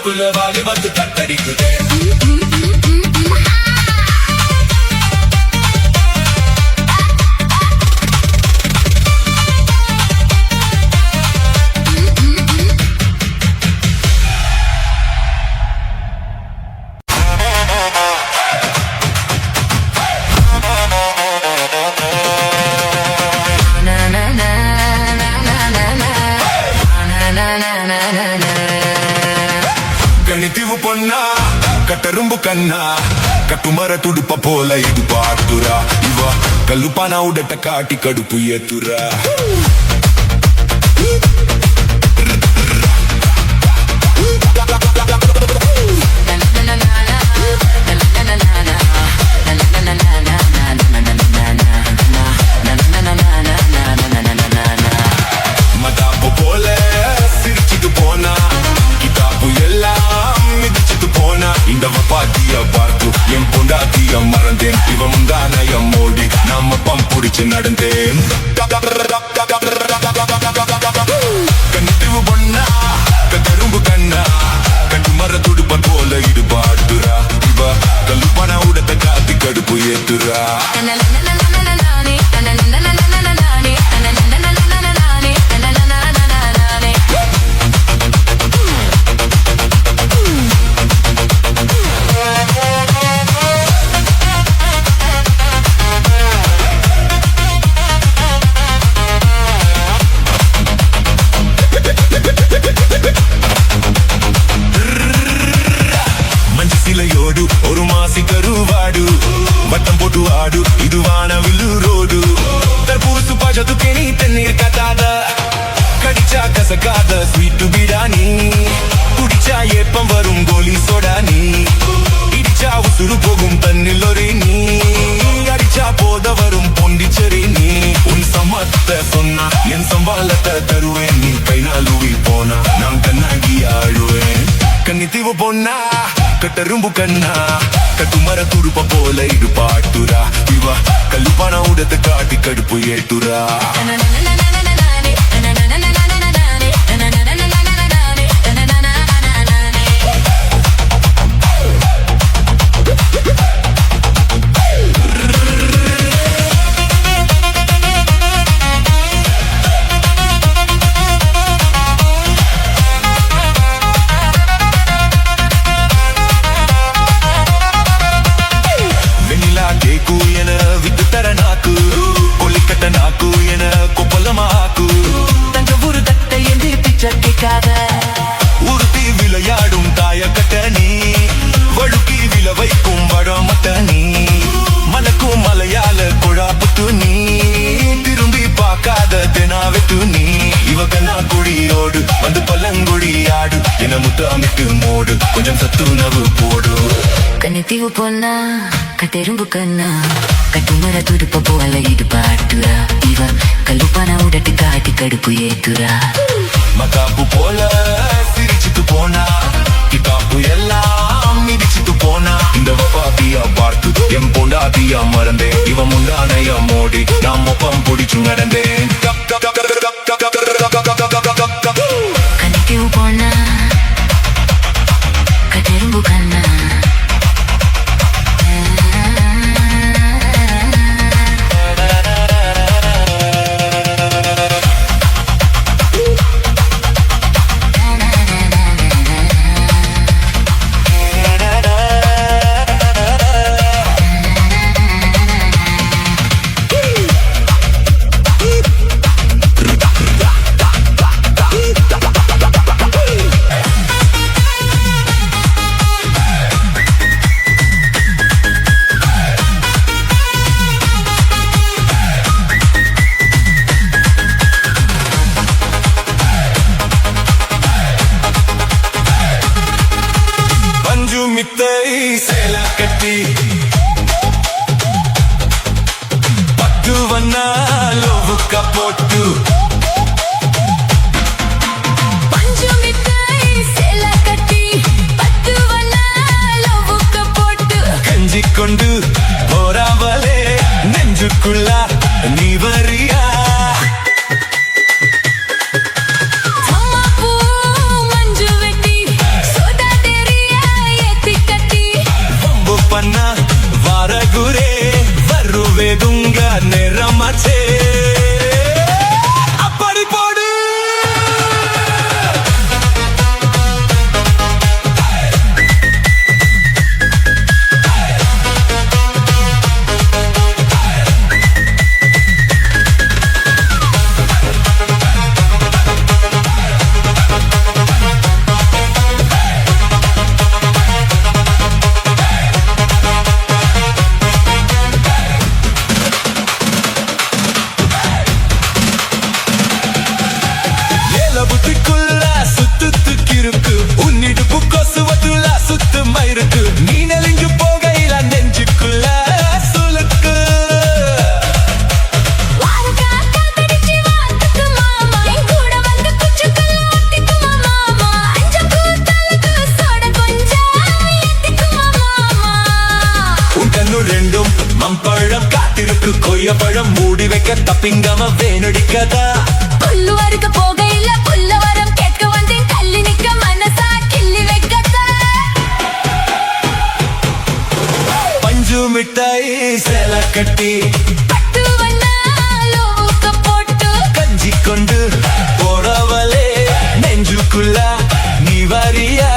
உள்ளுக்குள்ள வாலி வந்து தத்தடிக்குதே. கணித்தீவு பொன்னா கட்டரும்பு கண்ணா கட்டுமர துடுப்ப போல இது பாத்துரா இவ கல்லுப்பானா உடட்ட காட்டி கடுப்பு ஏத்துரா. மதாப்பு போல சிரிச்சிட்டு போனா கிதாப்பு எல்லாம் மிதிச்சிட்டு போனா இந்த பாத்திய பார்த்து என் பொண்டாத்திய மறந்தேன். இவ முந்தானைய மோடி நாம பம் புடிச்சு நடந்தேன். கண்ணிவு பொண்ணா கரும்பு கண்ணா கட்டு மர துடுப்பன் போல இது பாட்டுரா இவ கல்லுப்பானா உடத்த காத்தி கடுப்பு ஏத்துரா. சிலையோடு ஒரு மாசி கருவாடு வட்டம் போட்டு ஆடு இது வானவில்லு ரோடு தற்பூசு பாஜத்துக்கே நீ தண்ணீர் கத்தாத கடிச்சா கசக்காத ஸ்வீட்டு பிடானி குடிச்சா ஏப்பம் வரும் கோலி சோடா நீ இடிச்சா உசுறு போகும் தண்ணில் ஒரு நீ அடிச்சா போத வரும் பொண்டிச்சேரி நீ உன் சமத்தை சொன்னா என் சம்பாலத்தை தருவேன். நீ கை நாளுவி போனா நான் கண்ணாகி ஆழுவேன். கன்னித்தீவு பொண்ணா கட்டரும்பு கண்ணா கட்டுமர துடுப்ப போல இது பாட்டுரா இவ கல்லுப்பானா உடத்த காட்டி கடுப்பு ஏத்துரா. கேக்கு என விட்டு தர நாக்கு கொல்லிக்கட்ட நாக்கு என கொப்பலமாக்கு தஞ்சாவூர் தட்டை என்று பிச்சை கேட்காத உறுத்தி விளையாடும் தாயக்கட்ட நீ வழுக்கி வில வைக்கும் வடமட்ட நீ மலக்கும் மலையாள குழாப்புத்து நீ திரும்பி பார்க்காத தெனாவெட்டு நீ இவ கண்ணா குடியோடு வந்து பல்லங்குடி ஆடு என முத்தாமிட்டு மோடு கொஞ்சம் சத்துணவு போடு. கன்னித்தீவு பொண்ணா கட்டெரும்பு கண்ணா கட்டுமர துடுப்ப போல இது பாட்டுரா இவ கல்லுப்பானா உடட்டு காட்டி கடுப்பு ஏத்துரா. மதாப்பு போல சிரிச்சிட்டு போனா கிதாப்பு எல்லாம் மிதிச்சிட்டு போனா இந்த பாத்திய பார்த்து என் பொண்டாத்திய மறந்தேன். இவ முந்தானைய மோடி நான் மொப்பம் புடிச்சு நடந்தேன். கன்னித்தீவு பொண்ணா கட்டெரும்பு கண்ணா சேல கட்டி பட்டு வண்ணா லோவுக்க போட்டு கஞ்சிக்கொண்டு போறாவலே நெஞ்சுக்குள்ள நீ வரியா மஞ்சு வெட்டி சோதா வைக்க தப்பிங்காம வேணுடிக்கதா புல்லு அறுக்க போகையில புல்லவரம் கேட்க வந்தேன் கல்லி நிக்க மனசா கிள்ளி வைக்கதா பஞ்சு மிட்டாய் சேல கட்டி பட்டு வண்ணாலோ ஊக்க போட்டு கஞ்சி கொண்டு போறவளே நெஞ்சுக்குள்ள நீ வரியா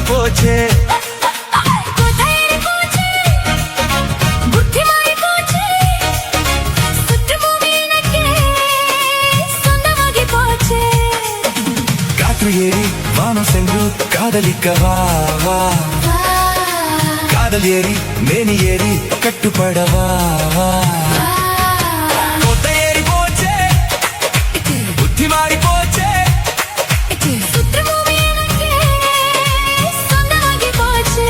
போச்சே கோதையரி போச்சே புத்தி மாறி போச்சே சுற்றுபூமி எனக்கே சொந்தமாகி போச்சே காற்று ஏறி வானம் சென்று காதலிக்க வா வா காதல் ஏறி மேனி ஏறி கட்டுப்படவா வா கோதையரி போச்சே புத்தி மாறி போச்சே சுற்றுபூமி எனக்கே சொந்தமாகி போச்சே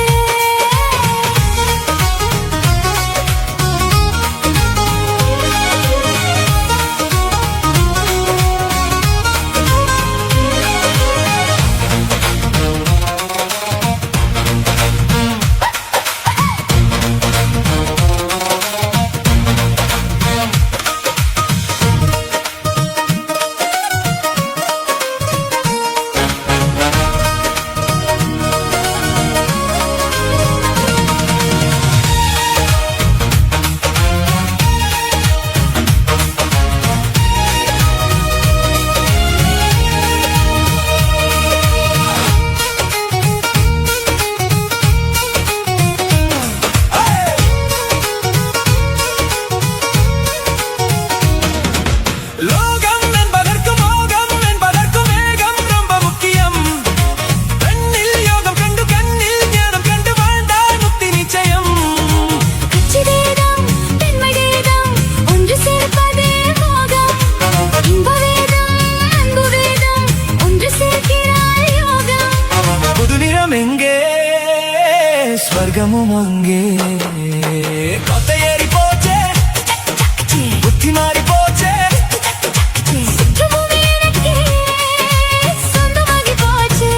ஸ்வர்கமும் அங்கே கொத்தையேறி போச்சே புத்தி மாறி போச்சே சுற்றுபூமி எனக்கே சொந்தமாகி போச்சே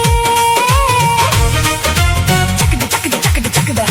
சக்கடு சக்கடு சக்கடு சக்கடு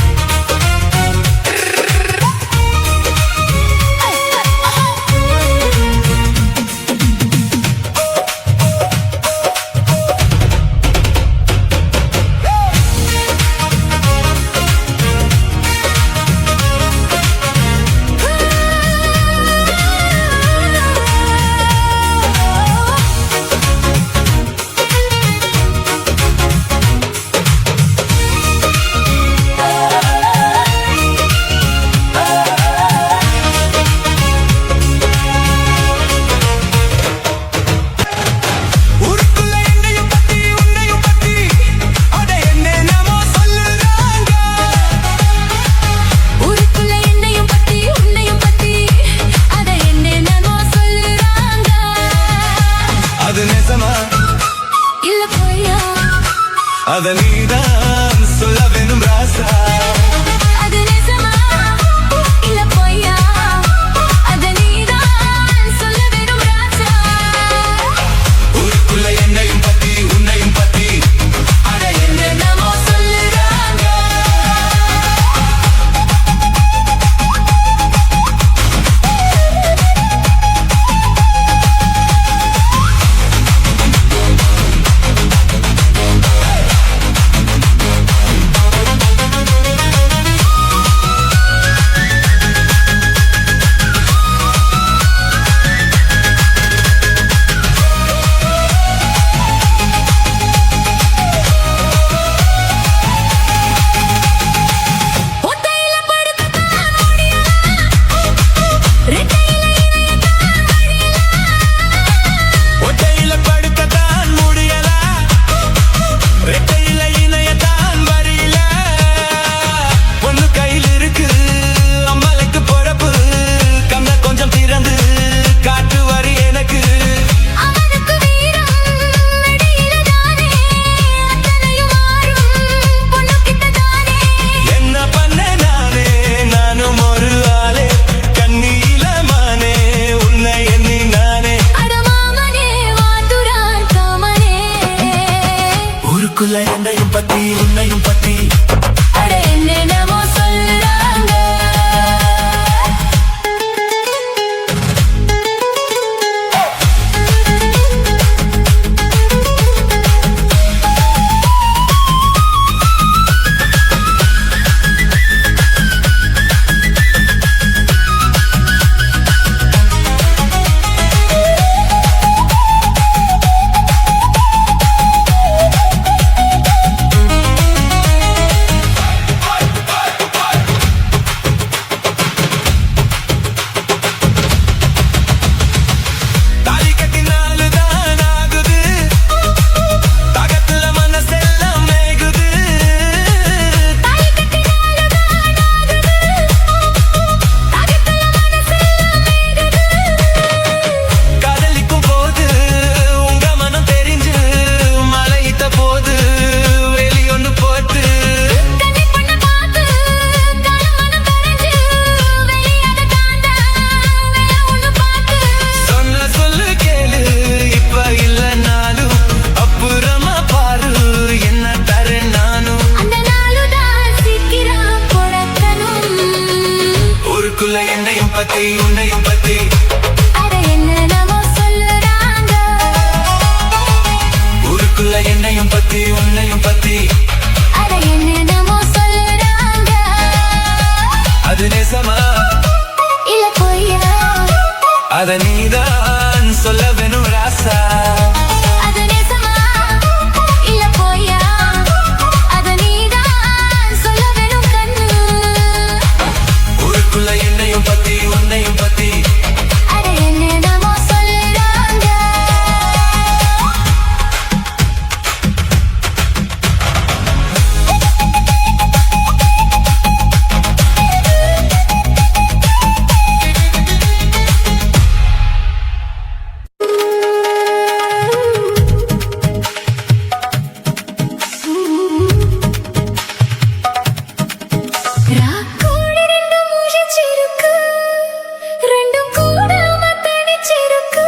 அத நீதான் சொல்ல வேணும் ராசா அது நிஜமா இல்ல பொய்யா அத நீதான் சொல்ல வேணும் ராஜா ஊருக்குள்ள என்னையும் பத்தி உன்னையும் பத்தி அட என்னமோ சொல்லுறாங்க பத்தி உன்னையும் பத்தி அட என்னென்னமோ சொல்றாங்க தாலி கட்டினாலுதான் ஆகுது தாகத்துல மனசெல்லாம் மேகுது தாலி கட்டினாலுதான் ஆகுது தாகத்துல மனசெல்லாம் மேகுது காதலிக்கும் போது உங்க மனம் தெரிஞ்சு மலையிட்ட போது வெளியொன்னு போட்டு கண்ணி பொண்ண பார்த்து கணமனம் கரைஞ்சு வெளியாத தாண்டா வேற ஒண்ணு பார்த்து சொன்ன சொல்லு கேளு இப்ப இல்லைனாலும் அப்புறமா பாரு என்ன தரேன் நானும் அந்த நாளுதான் சீக்கிரம் பொழக்கணும் ஊருக்குள்ள என்னையும் பத்தி உன்னையும் பத்தி அட என்னென்னமோ சொல்லுறாங்க ஊருக்குள்ள என்னையும் பத்தி உன்னையும் பத்தி அட என்னென்னமோ சொல்லுறாங்க அது நேசமா இல்ல பொய்யா அத நீதான் சொல்ல வேணும் ராசா அது நேசமா இல்ல பொய்யா அத நீதான் சொல்ல வேணும் கண்ணு ஊருக்குள்ள என்னையும் பத்தி உன்னையும் பத்தி அட என்னென்னமோ சொல்லுறாங்க ராக்கோடி ரெண்டும் முழிச்சிருக்கு ரெண்டும் கூடாம தனிச்சிருக்கு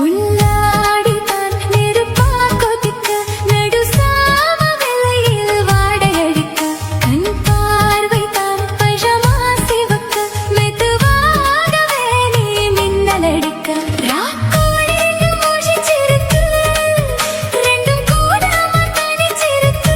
உள்ளாடிதான் நெருப்பா கொதிக்க நடுசாம வெள்ளையில் வாடையடிக்க கண் பார்வைதான் பழமா சிவக்க மெதுவாகவே நீ மின்னலடிக்க ராக்கோடி ரெண்டும் முழிச்சிருக்கு ரெண்டும் கூடாம தனிச்சிருக்கு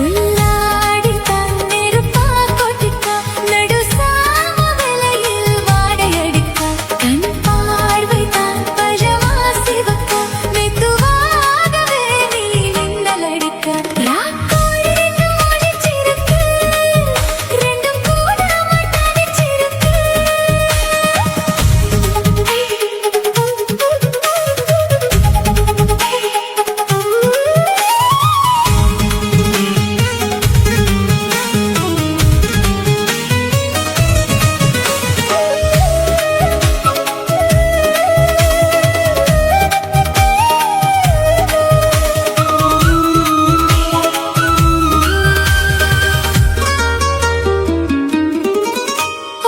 உள்ளாடித்தான் நெருப்பா கொதிக்க நடுசாம வெள்ளையில் வாடையடிக்க கண் பார்வைதான் பழமா சிவக்க மெதுவாகவே நீ மின்னலடிக்க ராக்கோடி ரெண்டும் முழிச்சிருக்கு ரெண்டும் கூடாம தனிச்சிருக்கு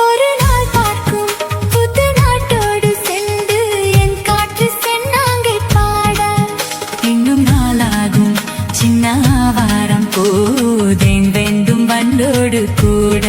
ஒரு நாள் பார்க்கும் புது நாட்டோடு சென்று என் காற்று சென்னாங்கை பாட இன்னும் நாளாகும் சின்ன வாரம் போதேன் வேண்டும் வண்டோடு கூட